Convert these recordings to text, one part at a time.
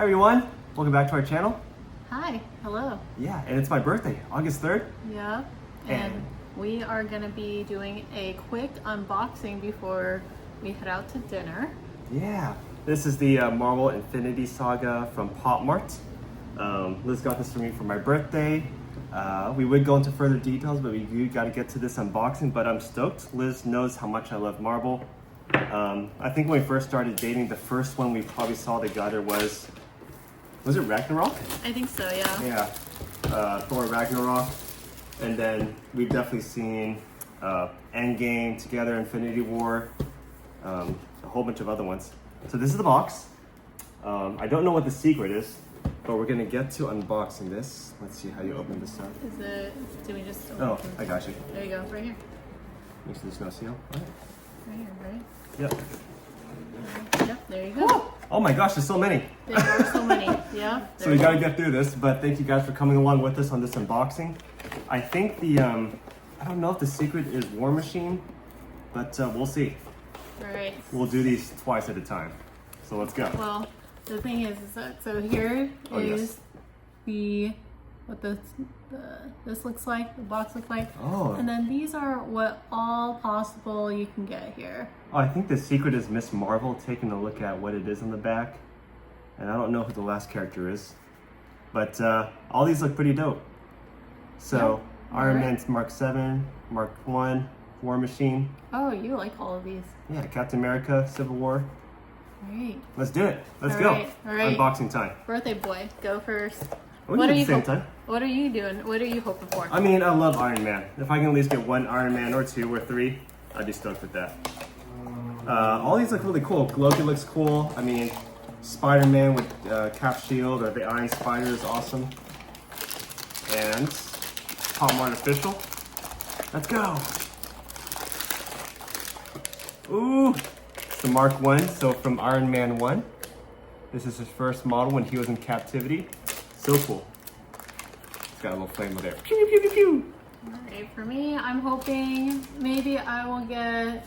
Hi everyone, welcome back to our channel. Hi, hello. Yeah, and it's my birthday, August 3rd. Yeah, and we are going to be doing a quick unboxing before we head out to dinner. Yeah, this is the Marvel Infinity Saga from Popmart. Liz got this for me for my birthday. We would go into further details, but we got to get to this unboxing, but I'm stoked. Liz knows how much I love Marvel. I think when we first started dating, the first one we probably saw together was it Ragnarok? I think so, yeah. Yeah, Thor Ragnarok. And then we've definitely seen Endgame together, Infinity War, a whole bunch of other ones. So this is the box. I don't know what the secret is, but we're gonna get to unboxing this. Let's see how you open this up. Is it, do we just Oh, I got you. There you go, right here. Make sure there's no seal. All right. Right here, right? Yep. Yep, there you go. Oh my gosh, there's so many. There are so many, yeah. So we gotta get through this, but thank you guys for coming along with us on this unboxing. I think the, I don't know if the secret is War Machine, but we'll see. Right. We'll do these twice at a time. So let's go. Well, the thing is that, so here is the, what this looks like, the box looks like. Oh. And then these are what all possible you can get here. Oh, I think the secret is Miss Marvel taking a look at what it is on the back. And I don't know who the last character is. But all these look pretty dope. So, yeah. Iron Man's Mark 7, Mark 1, War Machine. Oh, you like all of these. Yeah, Captain America, Civil War. Right. Let's do it. Let's All go. right, all right. Unboxing time. Birthday boy, go first. We can do it at the same time. What are you doing? What are you hoping for? I mean, I love Iron Man. If I can at least get one Iron Man or two or three, I'd be stoked with that. All these look really cool. Loki looks cool. I mean, Spider-Man with Cap Shield or the Iron Spider is awesome. And Popmart official. Let's go. Ooh, it's the Mark 1, so from Iron Man 1. This is his first model when he was in captivity. So cool. It's got a little flame there. Pew, pew, pew, pew, pew. Alright, for me, I'm hoping maybe I will get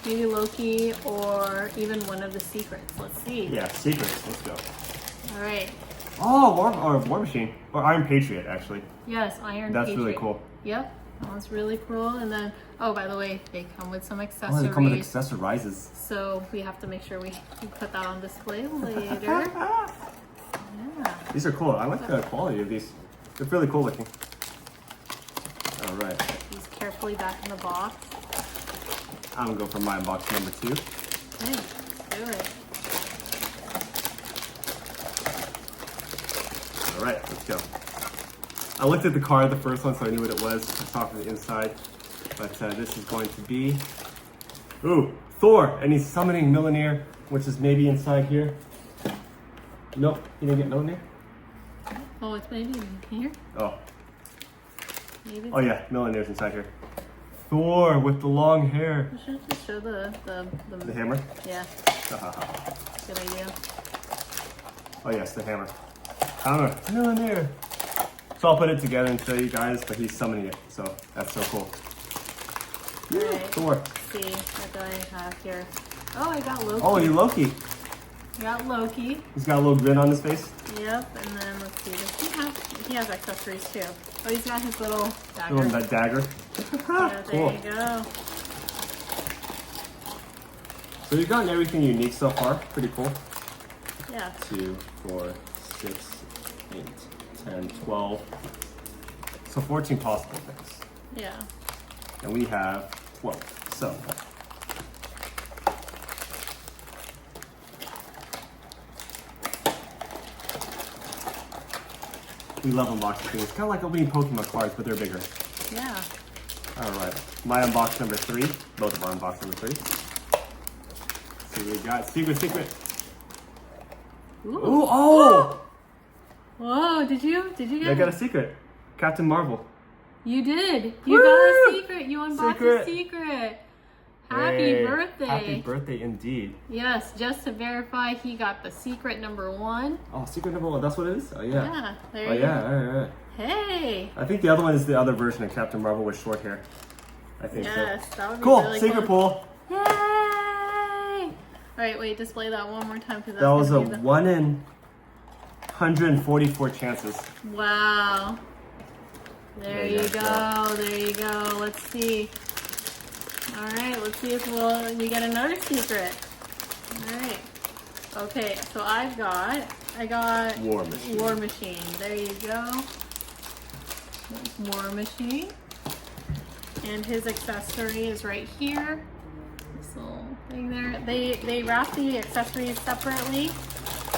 maybe Loki or even one of the secrets. Let's see. Yeah, secrets. Let's go. Alright. Oh, War Machine. Or Iron Patriot, actually. Yes, Iron That's Patriot. really cool. Yep, that one's really cool. And then, oh, by the way, they come with some accessories. Oh, they come with accessorizes. So we have to make sure we put that on display later. Yeah. These are cool. I like the quality of these. They're really cool looking. All right. Put these carefully back in the box. I'm gonna go for my box number 2. Okay, let's do it. All right, let's go. I looked at the card, the first one, so I knew what it was. I saw from the inside. But this is going to be, ooh, Thor, and he's summoning Mjolnir, which is maybe inside here. Nope, you didn't get Mjolnir? Oh, it's maybe in here? Oh. Maybe. Oh yeah, Mjolnir's inside here. Thor with the long hair. We should just show the hammer? Yeah. Good idea. Oh yes, the hammer. Hammer. Mjolnir. So I'll put it together and show you guys, but he's summoning it, so that's so cool. Right. Thor. Let's see, what do I have here? Oh, I got Loki. Oh, you Loki. Got Loki. He's got a little grin on his face. Yep, and then let's see, he has accessories too. Oh, he's got his little dagger. Oh, that dagger. Yeah, there Cool. you go. So you've gotten everything unique so far. Pretty cool. Yeah. 2, 4, 6, 8, 10, 12. So 14 possible things. Yeah. And we have 12. So we love unboxing things. It's kind of like opening Pokemon cards, but they're bigger. Yeah. All right. My unbox number 3. Both of our unbox number 3. So we got secret. Ooh. Ooh, oh! Whoa, did you get I got a secret. Captain Marvel. You did. You Woo! got a secret. You unboxed Secret. a secret. Happy Hey, birthday. Happy birthday indeed. Yes, just to verify, he got the secret number 1. Oh, secret number 1. That's what it is? Oh, yeah. Yeah, there Oh, you yeah. go. All right. Hey. I think the other one is the other version of Captain Marvel with short hair. I think Yes, so. that would be Cool. really Secret cool. pool. Yay! right, wait, display that one more time because That was a 1 in 144 chances. Wow. There you you go. There you go. Let's see. All right, let's see if we get another secret. All right. Okay, so I got War Machine. War Machine. There you go. War Machine. And his accessory is right here. This little thing there. They wrap the accessories separately.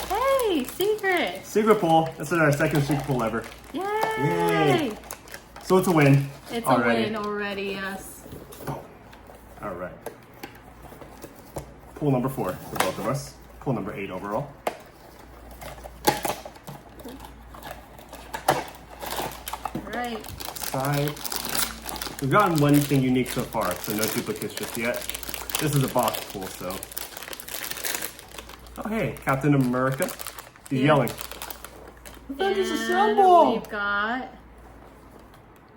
Hey, secret! Secret pull. This is our second secret pull ever. Yay! Yay. So it's a win. It's already. a win already, yes. All right. Pull number 4 for both of us. Pull number 8 overall. All right. Side. We've gotten one thing unique so far, so no duplicates just yet. This is a box pull, so. Oh hey, Captain America. He's yelling. Avengers Assemble! We've got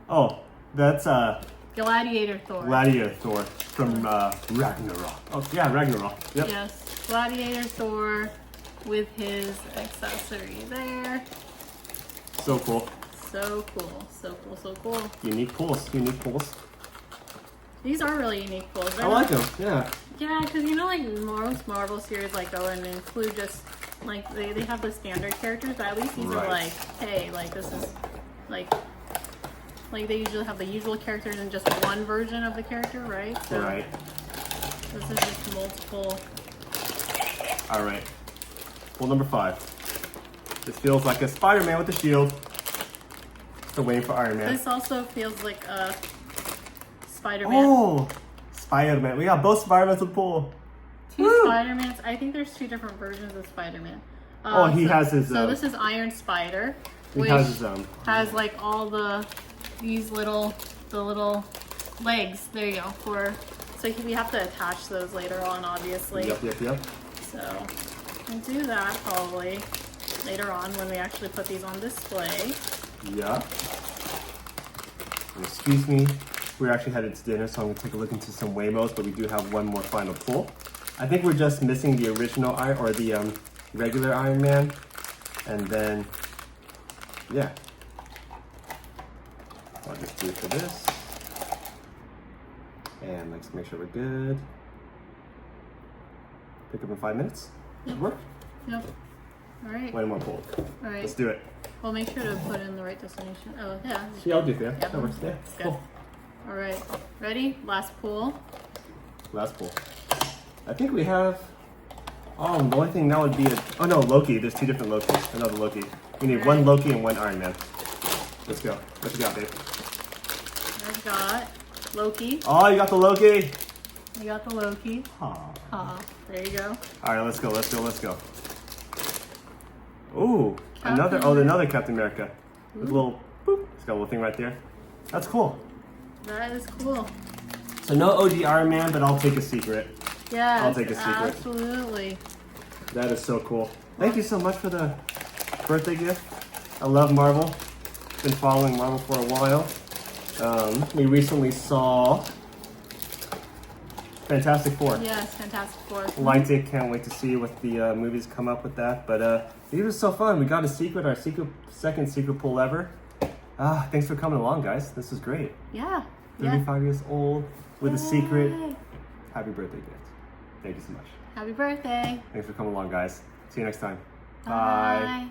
Oh, that's Gladiator Thor. Gladiator Thor from Ragnarok. Oh yeah, Ragnarok. Yep. Yes, Gladiator Thor with his accessory there. So cool. So cool, so cool, so cool. Unique pulls. Unique pulls. These are really unique pulls. I like them. Yeah. Yeah, because you know, like most Marvel series, like go and include just like they have the standard characters, but at least these are like, hey, like this is like they usually have the usual characters in just one version of the character, right? So Right. this is just multiple. All right. Pull number 5. This feels like a Spider-Man with a shield. Still waiting for Iron Man. This also feels like a Spider-Man. Oh, Spider-Man. We got both Spider-Mans to pull. Two Spider-Mans. I think there's 2 different versions of Spider-Man. Oh, he has his. So this is Iron Spider, He which has his has like all these little legs. There you go. So we have to attach those later on, obviously. Yep. So we'll do that probably later on when we actually put these on display. Yeah. And excuse me. We're actually headed to dinner, so I'm gonna take a look into some Waymos, but we do have one more final pull. I think we're just missing the original Iron or the regular Iron Man, and then yeah. I'll just do it for this, and let's make sure we're good. Pick up in 5 minutes. Yep. Work. Yep. All right. One more pull. All right. Let's do it. Well, make sure to put it in the right destination. Oh yeah. Yeah, I'll do that. Yeah. That works. Yeah. It's good. Cool. All right. Ready? Last pull. Last pull. I think we have. Oh, the only thing now would be oh no, Loki. There's 2 different Lokis. Another Loki. We need one Loki and one Iron Man. Let's go. What you got, babe? I've got Loki. Oh, you got the Loki. You got the Loki. Aw. There you go. All right, let's go. Ooh, another Captain America. With a little boop. It's got a little thing right there. That's cool. That is cool. So no OG Iron Man, but I'll take a secret. Yes, I'll take a secret. absolutely. That is so cool. Thank you so much for the birthday gift. I love Marvel. Been following Marvel for a while. We recently saw Fantastic Four. Yes, Fantastic Four. Liked it. Can't wait to see what the movies come up with that. But it was so fun. We got a secret, our second secret pull ever. Thanks for coming along, guys. This was great. Yeah. 35 years old with a secret. Yay. Happy birthday gift. Thank you so much. Happy birthday. Thanks for coming along, guys. See you next time. Bye.